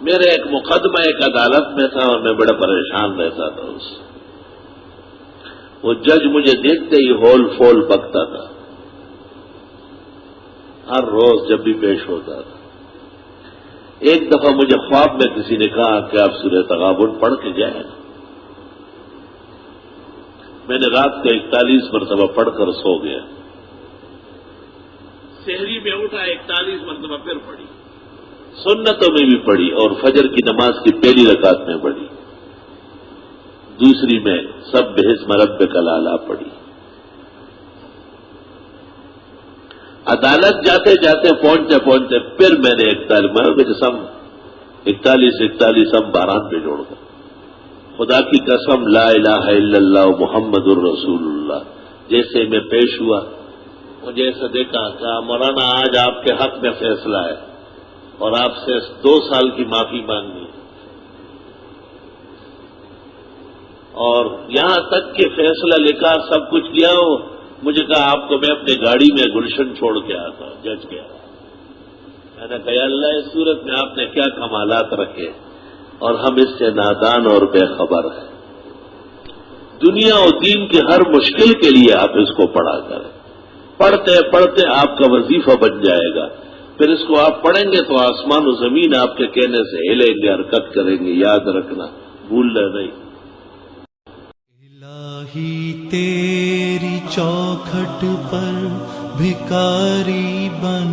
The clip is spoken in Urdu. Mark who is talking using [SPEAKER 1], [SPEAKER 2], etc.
[SPEAKER 1] میرے ایک مقدمہ ایک عدالت میں تھا اور میں بڑا پریشان رہتا تھا اس سے. وہ جج مجھے دیکھتے ہی ہول فول بکتا تھا ہر روز جب بھی پیش ہوتا تھا. ایک دفعہ مجھے خواب میں کسی نے کہا کہ آپ سورہ تغابن پڑھ کے جائیں. میں نے رات کو 41 مرتبہ پڑھ کر سو گیا. سحری میں اٹھا 41 مرتبہ پھر پڑھی. سنتوں میں بھی پڑھی اور فجر کی نماز کی پہلی رکعت میں پڑھی. دوسری میں سبح اسم ربک الاعلی پڑھی. عدالت جاتے جاتے پہنچتے پہنچتے پھر میں نے 41 ہم 12 پہ جوڑ کر خدا کی قسم لا الہ الا اللہ محمد الرسول اللہ جیسے میں پیش ہوا مجھے ایسا دیکھا کہ مولانا آج آپ کے حق میں فیصلہ ہے اور آپ سے 2 سال کی معافی مانگنی ہے. اور یہاں تک کہ فیصلہ لکھا سب کچھ کیا ہو. مجھے کہا آپ کو میں اپنی گاڑی میں گلشن چھوڑ کے آتا ہوں. جج کیا میں نے کہا اللہ اس صورت میں آپ نے کیا کمالات رکھے اور ہم اس سے نادان اور بے خبر ہیں. دنیا و دین کے ہر مشکل کے لیے آپ اس کو پڑھا کریں. پڑھتے پڑھتے آپ کا وظیفہ بن جائے گا. پھر اس کو آپ پڑھیں گے تو آسمان و زمین آپ کے کہنے سے ہلیں گے حرکت کریں گے. یاد رکھنا بھولنا نہیں.
[SPEAKER 2] الہی تیری چوکھٹ پر بھکاری بن